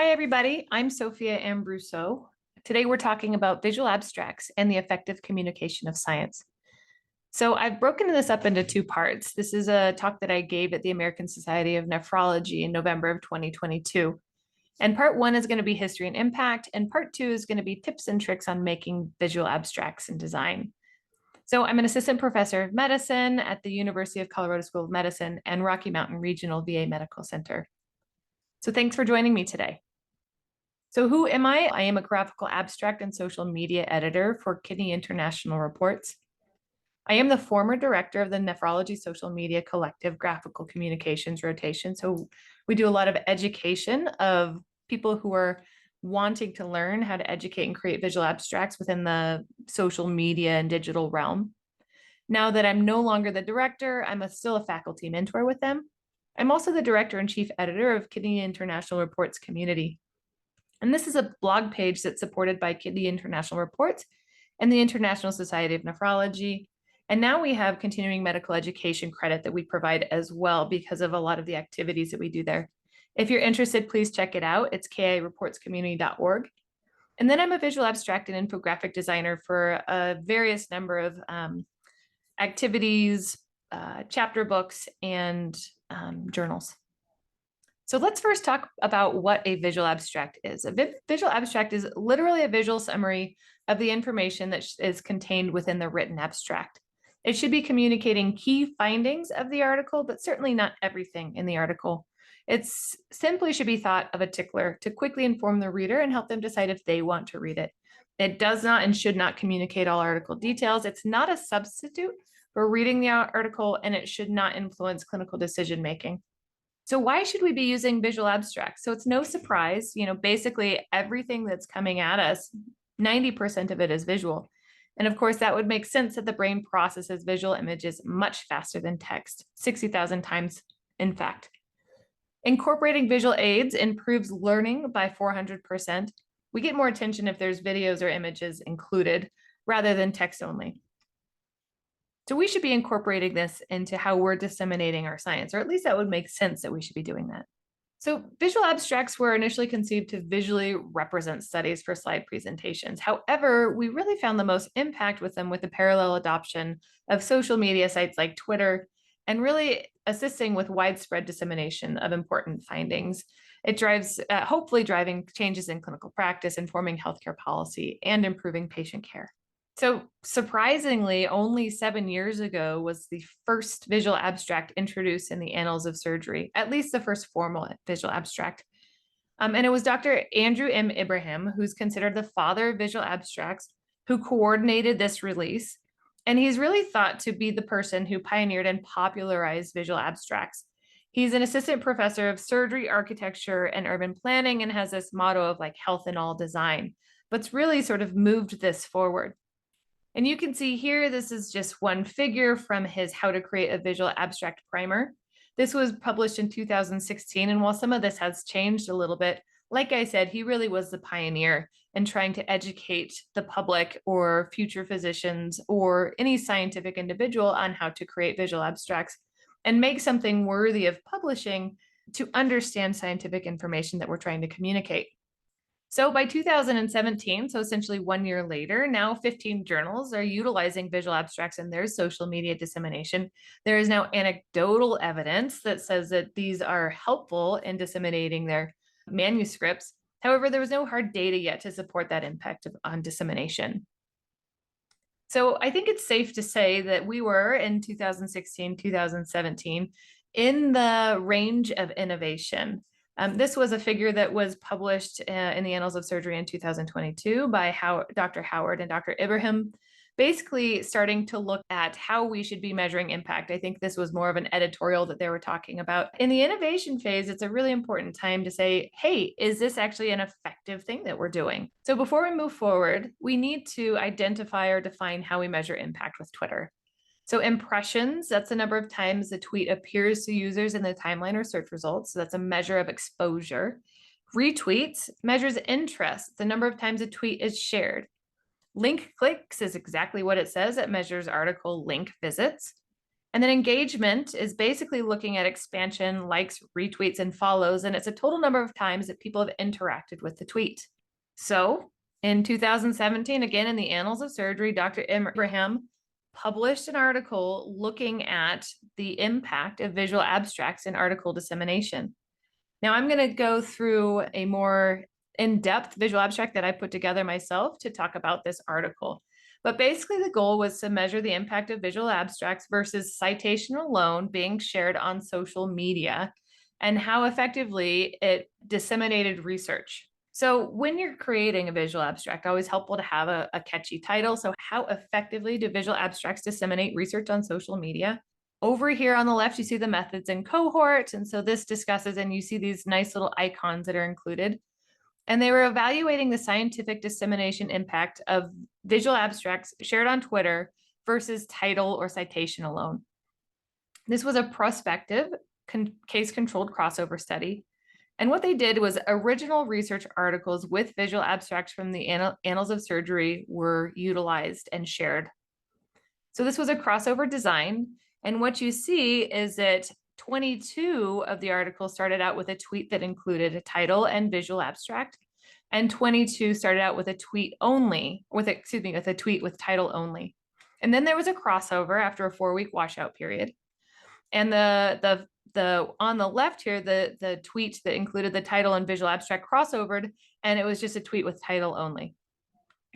Hi, everybody. I'm Sophia Ambruso. Today, we're talking about visual abstracts and the effective communication of science. So I've broken this up into two parts. This is a talk that I gave at the American Society of Nephrology in November of 2022. And part one is going to be history and impact, and part two is going to be tips and tricks on making visual abstracts and design. So I'm an assistant professor of medicine at the University of Colorado School of Medicine and Rocky Mountain Regional VA Medical Center. So thanks for joining me today. So who am I? I am a graphical abstract and social media editor for Kidney International Reports. I am the former director of the Nephrology Social Media Collective Graphical Communications Rotation. So we do a lot of education of people who are wanting to learn how to educate and create visual abstracts within the social media and digital realm. Now that I'm no longer the director, I'm still a faculty mentor with them. I'm also the director and chief editor of Kidney International Reports Community. And this is a blog page that's supported by Kidney International Reports and the International Society of Nephrology. And now we have continuing medical education credit that we provide as well because of a lot of the activities that we do there. If you're interested, please check it out. It's kireportscommunity.org. And then I'm a visual abstract and infographic designer for a various number of activities, chapter books, and journals. So let's first talk about what a visual abstract is. A visual abstract is literally a visual summary of the information that is contained within the written abstract. It should be communicating key findings of the article, but certainly not everything in the article. It simply should be thought of a tickler to quickly inform the reader and help them decide if they want to read it. It does not and should not communicate all article details. It's not a substitute for reading the article, and it should not influence clinical decision-making. So why should we be using visual abstracts? So it's no surprise, basically everything that's coming at us, 90% of it is visual. And of course, that would make sense that the brain processes visual images much faster than text, 60,000 times, in fact. Incorporating visual aids improves learning by 400%. We get more attention if there's videos or images included rather than text only. So we should be incorporating this into how we're disseminating our science, or at least that would make sense that we should be doing that. So visual abstracts were initially conceived to visually represent studies for slide presentations. However, we really found the most impact with them with the parallel adoption of social media sites like Twitter and really assisting with widespread dissemination of important findings. It drives, hopefully driving changes in clinical practice, informing healthcare policy, and improving patient care. So surprisingly, only 7 years ago was the first visual abstract introduced in the Annals of Surgery, at least the first formal visual abstract. And it was Dr. Andrew M. Ibrahim, who's considered the father of visual abstracts, who coordinated this release. And he's really thought to be the person who pioneered and popularized visual abstracts. He's an assistant professor of surgery, architecture, and urban planning, and has this motto of like health in all design, but's really sort of moved this forward. And you can see here, this is just one figure from his How to Create a Visual Abstract Primer. This was published in 2016. And while some of this has changed a little bit, like I said, he really was the pioneer in trying to educate the public or future physicians or any scientific individual on how to create visual abstracts and make something worthy of publishing to understand scientific information that we're trying to communicate. So by 2017, so essentially 1 year later, now 15 journals are utilizing visual abstracts in their social media dissemination. There is now anecdotal evidence that says that these are helpful in disseminating their manuscripts. However, there was no hard data yet to support that impact on dissemination. So I think it's safe to say that we were in 2016, 2017 in the range of innovation. This was a figure that was published in the Annals of Surgery in 2022 by Dr. Howard and Dr. Ibrahim, basically starting to look at how we should be measuring impact. I think this was more of an editorial that they were talking about. In the innovation phase, it's a really important time to say, hey, is this actually an effective thing that we're doing? So before we move forward, we need to identify or define how we measure impact with Twitter. So impressions, that's the number of times the tweet appears to users in the timeline or search results. So that's a measure of exposure. Retweets measures interest, the number of times a tweet is shared. Link clicks is exactly what it says. It measures article link visits. And then engagement is basically looking at expansion, likes, retweets, and follows. And it's a total number of times that people have interacted with the tweet. So in 2017, again, in the Annals of Surgery, Dr. Ibrahim published an article looking at the impact of visual abstracts in article dissemination. Now I'm going to go through a more in-depth visual abstract that I put together myself to talk about this article. But basically the goal was to measure the impact of visual abstracts versus citation alone being shared on social media and how effectively it disseminated research. So when you're creating a visual abstract, always helpful to have a catchy title. So how effectively do visual abstracts disseminate research on social media? Over here on the left, you see the methods and cohort. And so this discusses, and you see these nice little icons that are included. And they were evaluating the scientific dissemination impact of visual abstracts shared on Twitter versus title or citation alone. This was a prospective case-controlled crossover study. And what they did was original research articles with visual abstracts from the Annals of Surgery were utilized and shared. So this was a crossover design. And what you see is that 22 of the articles started out with a tweet that included a title and visual abstract, and 22 started out with a tweet only, with a tweet with title only. And then there was a crossover after a 4-week washout period. And the on the left here, the tweet that included the title and visual abstract crossovered, and it was just a tweet with title only.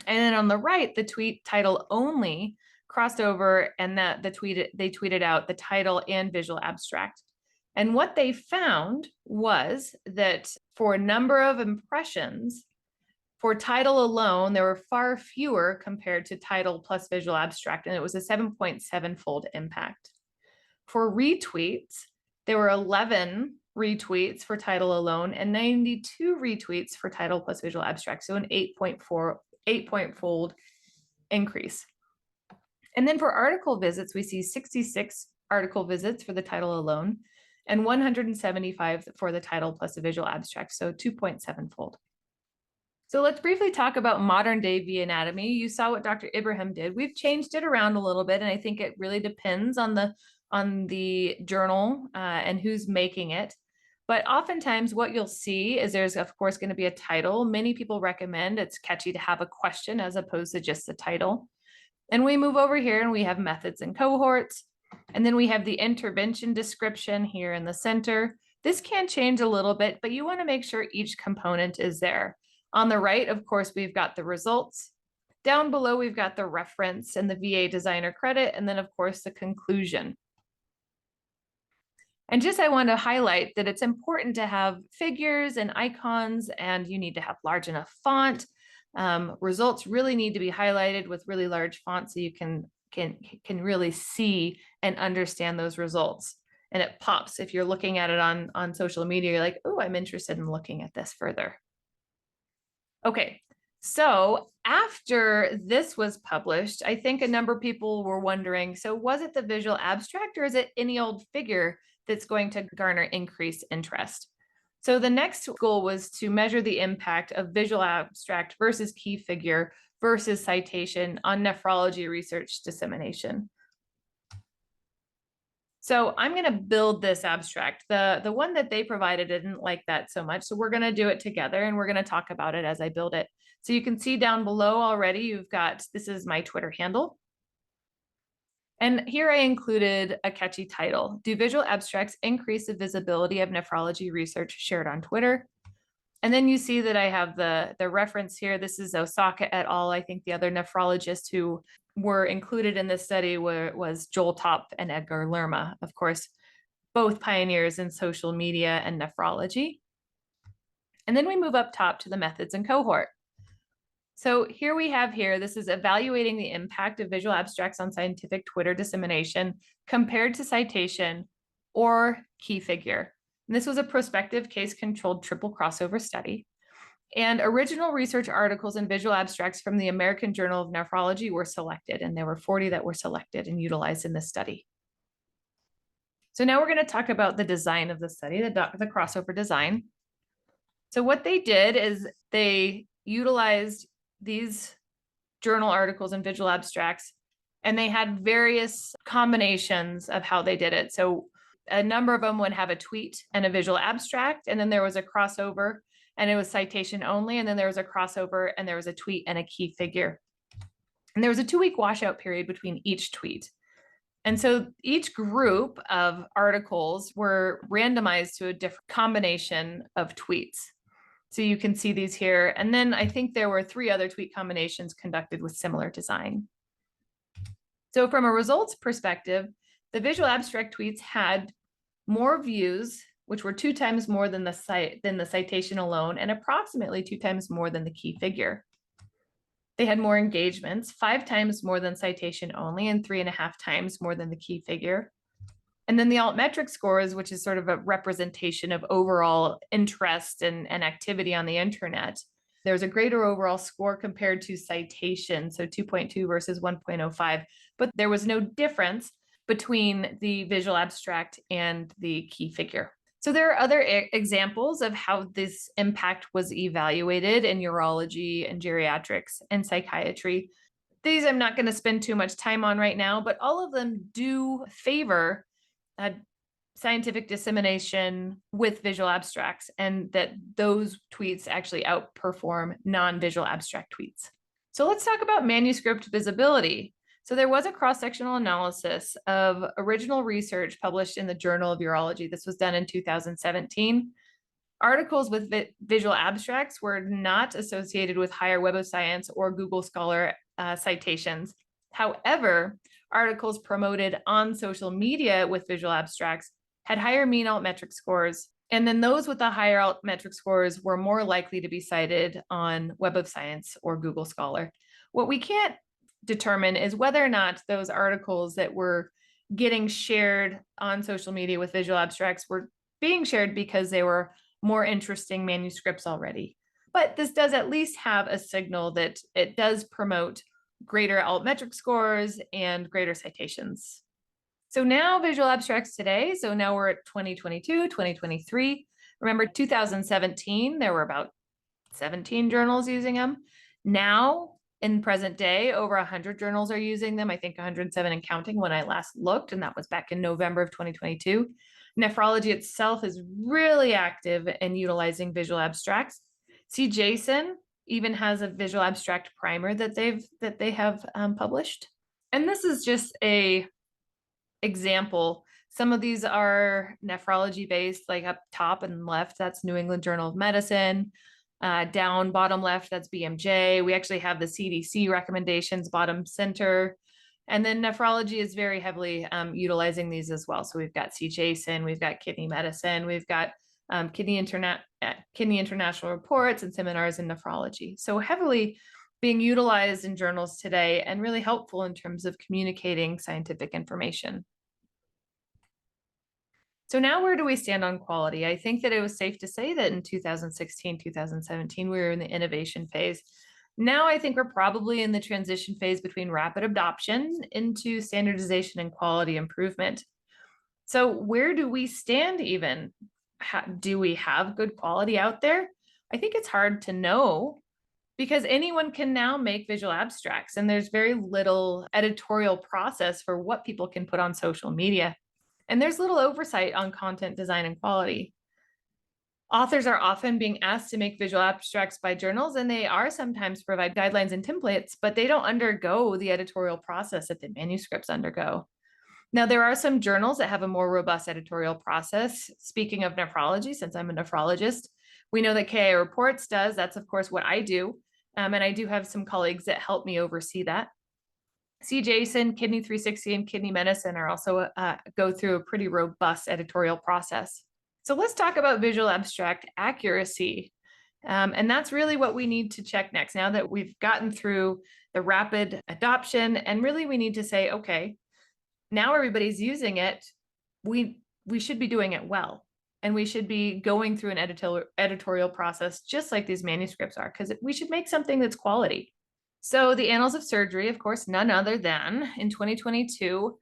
And then on the right, the tweet title only crossed over, and that they tweeted out the title and visual abstract. And what they found was that for a number of impressions, for title alone, there were far fewer compared to title plus visual abstract, and it was a 7.7-fold impact. For retweets, there were 11 retweets for title alone and 92 retweets for title plus visual abstract, so an 8-point-fold increase. And then for article visits, we see 66 article visits for the title alone and 175 for the title plus a visual abstract, so 2.7-fold. So let's briefly talk about modern day V anatomy. You saw what Dr. Ibrahim did. We've changed it around a little bit, and I think it really depends on the journal and who's making it. But oftentimes what you'll see is there's, of course, going to be a title. Many people recommend it's catchy to have a question as opposed to just the title. And we move over here and we have methods and cohorts. And then we have the intervention description here in the center. This can change a little bit, but you want to make sure each component is there. On the right, of course, we've got the results. Down below, we've got the reference and the VA designer credit, and then, of course, the conclusion. And just I want to highlight that it's important to have figures and icons, and you need to have large enough font. Results really need to be highlighted with really large font so you can really see and understand those results. And it pops if you're looking at it on social media, you're like, oh, I'm interested in looking at this further. Okay, so after this was published, I think a number of people were wondering, so was it the visual abstract or is it any old figure that's going to garner increased interest? So the next goal was to measure the impact of visual abstract versus key figure versus citation on nephrology research dissemination. So I'm going to build this abstract. The one that they provided didn't like that so much. So we're going to do it together and we're going to talk about it as I build it. So you can see down below already, you've got, this is my Twitter handle. And here I included a catchy title. Do visual abstracts increase the visibility of nephrology research shared on Twitter? And then you see that I have the reference here. This is Osaka et al. I think the other nephrologists who were included in this study was Joel Topp and Edgar Lerma, of course, both pioneers in social media and nephrology. And then we move up top to the methods and cohort. So here we have this is evaluating the impact of visual abstracts on scientific Twitter dissemination compared to citation or key figure. And this was a prospective case-controlled triple crossover study. And original research articles and visual abstracts from the American Journal of Nephrology were selected, and there were 40 that were selected and utilized in this study. So now we're going to talk about the design of the study, the crossover design. So what they did is they utilized these journal articles and visual abstracts And they had various combinations of how they did it. So a number of them would have a tweet and a visual abstract, and then there was a crossover and it was citation only. And then there was a crossover and there was a tweet and a key figure. And there was a 2-week washout period between each tweet. And so each group of articles were randomized to a different combination of tweets. So you can see these here. And then I think there were 3 other tweet combinations conducted with similar design. So from a results perspective, the visual abstract tweets had more views, which were 2 times more than the citation alone, and approximately 2 times more than the key figure. They had more engagements, 5 times more than citation only, and 3.5 times more than the key figure. And then the altmetric scores, which is sort of a representation of overall interest and activity on the internet. There's a greater overall score compared to citation, so 2.2 versus 1.05, but there was no difference between the visual abstract and the key figure. So there are other examples of how this impact was evaluated in urology and geriatrics and psychiatry. These I'm not going to spend too much time on right now, but all of them do favor scientific dissemination with visual abstracts, and that those tweets actually outperform non-visual abstract tweets. So let's talk about manuscript visibility. So there was a cross-sectional analysis of original research published in the Journal of Urology. This was done in 2017. Articles with visual abstracts were not associated with higher Web of Science or Google Scholar citations. However, articles promoted on social media with visual abstracts had higher mean altmetric scores. And then those with the higher altmetric scores were more likely to be cited on Web of Science or Google Scholar. What we can't determine is whether or not those articles that were getting shared on social media with visual abstracts were being shared because they were more interesting manuscripts already. But this does at least have a signal that it does promote greater altmetric scores and greater citations. So now visual abstracts today, so now we're at 2022, 2023. Remember 2017, there were about 17 journals using them. Now, in present day, over 100 journals are using them. I think 107 and counting when I last looked, and that was back in November of 2022. Nephrology itself is really active in utilizing visual abstracts. See, Jason even has a visual abstract primer that they have published. And this is just a example. Some of these are nephrology based, like up top and left, that's New England Journal of Medicine. Down bottom left, that's BMJ. We actually have the CDC recommendations bottom center. And then nephrology is very heavily utilizing these as well. So we've got C. Jason, we've got Kidney Medicine, we've got Kidney International Reports and seminars in nephrology. So heavily being utilized in journals today and really helpful in terms of communicating scientific information. So now where do we stand on quality? I think that it was safe to say that in 2016, 2017, we were in the innovation phase. Now I think we're probably in the transition phase between rapid adoption into standardization and quality improvement. So where do we stand even? Do we have good quality out there? I think it's hard to know because anyone can now make visual abstracts, and there's very little editorial process for what people can put on social media. And there's little oversight on content design and quality. Authors are often being asked to make visual abstracts by journals, and they are sometimes provide guidelines and templates, but they don't undergo the editorial process that the manuscripts undergo. Now, there are some journals that have a more robust editorial process. Speaking of nephrology, since I'm a nephrologist, we know that KI Reports does. That's, of course, what I do. And I do have some colleagues that help me oversee that. C. Jason, Kidney 360, and Kidney Medicine are also go through a pretty robust editorial process. So let's talk about visual abstract accuracy. And that's really what we need to check next. Now that we've gotten through the rapid adoption, and really we need to say, okay, now everybody's using it, we should be doing it well. And we should be going through an editorial process just like these manuscripts are, because we should make something that's quality. So the Annals of Surgery, of course, none other than in 2022,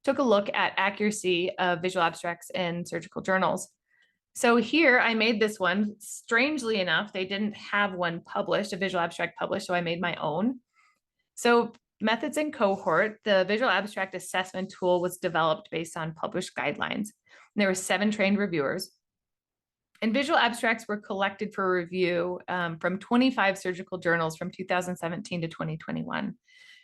took a look at accuracy of visual abstracts in surgical journals. So here I made this one. Strangely enough, they didn't have one published, a visual abstract published, so I made my own. So methods and cohort, the visual abstract assessment tool was developed based on published guidelines. And there were 7 trained reviewers. And visual abstracts were collected for review from 25 surgical journals from 2017 to 2021.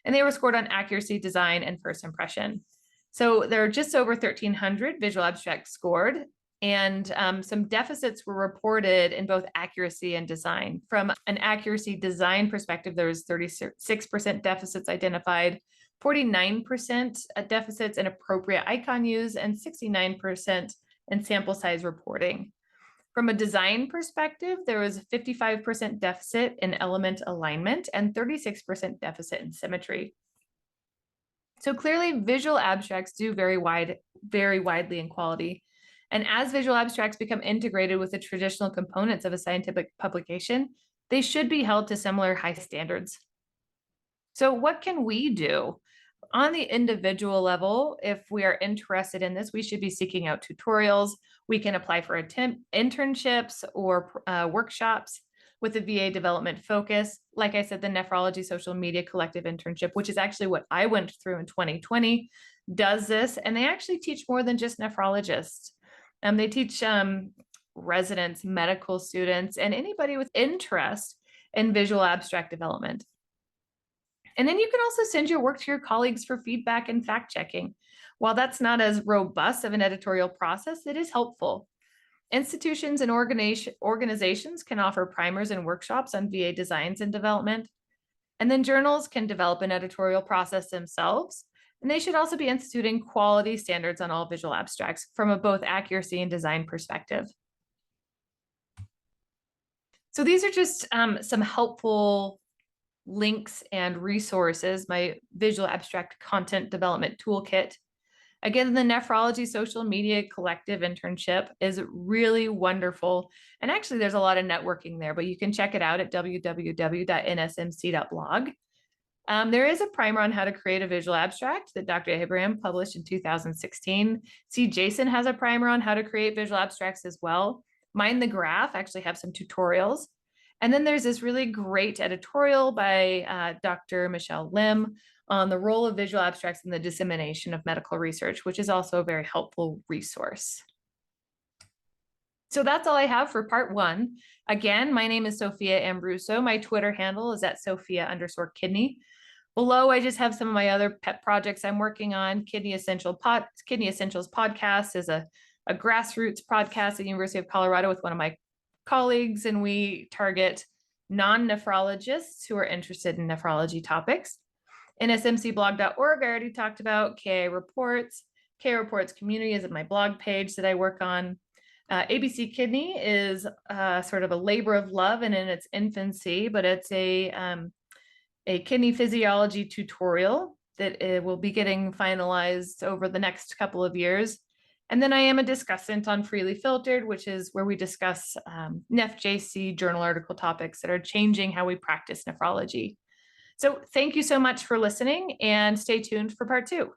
And they were scored on accuracy, design, and first impression. So there are just over 1,300 visual abstracts scored, and some deficits were reported in both accuracy and design. From an accuracy design perspective, there was 36% deficits identified, 49% deficits in appropriate icon use, and 69% in sample size reporting. From a design perspective, there was a 55% deficit in element alignment and 36% deficit in symmetry. So clearly, visual abstracts do vary widely in quality. And as visual abstracts become integrated with the traditional components of a scientific publication, they should be held to similar high standards. So what can we do? On the individual level, if we are interested in this, we should be seeking out tutorials. We can apply for internships or workshops with a VA development focus. Like I said, the Nephrology Social Media Collective internship, which is actually what I went through in 2020, does this. And they actually teach more than just nephrologists. They teach residents, medical students, and anybody with interest in visual abstract development. And then you can also send your work to your colleagues for feedback and fact checking. While that's not as robust of an editorial process, it is helpful. Institutions and organizations can offer primers and workshops on VA designs and development. And then journals can develop an editorial process themselves. And they should also be instituting quality standards on all visual abstracts from a both accuracy and design perspective. So these are just some helpful links and resources, my visual abstract content development toolkit. Again, the Nephrology Social Media Collective internship is really wonderful. And actually, there's a lot of networking there, but you can check it out at www.nsmc.blog. There is a primer on how to create a visual abstract that Dr. Abraham published in 2016. See, Jason has a primer on how to create visual abstracts as well. Mind the Graph actually have some tutorials. And then there's this really great editorial by Dr. Michelle Lim on the role of visual abstracts in the dissemination of medical research, which is also a very helpful resource. So that's all I have for part 1. Again, my name is Sophia Ambruso. My Twitter handle is @Sophia_kidney. Below, I just have some of my other pet projects I'm working on. Kidney Essentials podcast is a grassroots podcast at the University of Colorado with one of my colleagues, and we target non-nephrologists who are interested in nephrology topics. nsmcblog.org, I already talked about. KI Reports community is at my blog page that I work on. ABC Kidney is sort of a labor of love and in its infancy, but it's a kidney physiology tutorial that will be getting finalized over the next couple of years. And then I am a discussant on Freely Filtered, which is where we discuss NephJC journal article topics that are changing how we practice nephrology. So thank you so much for listening, and stay tuned for part 2.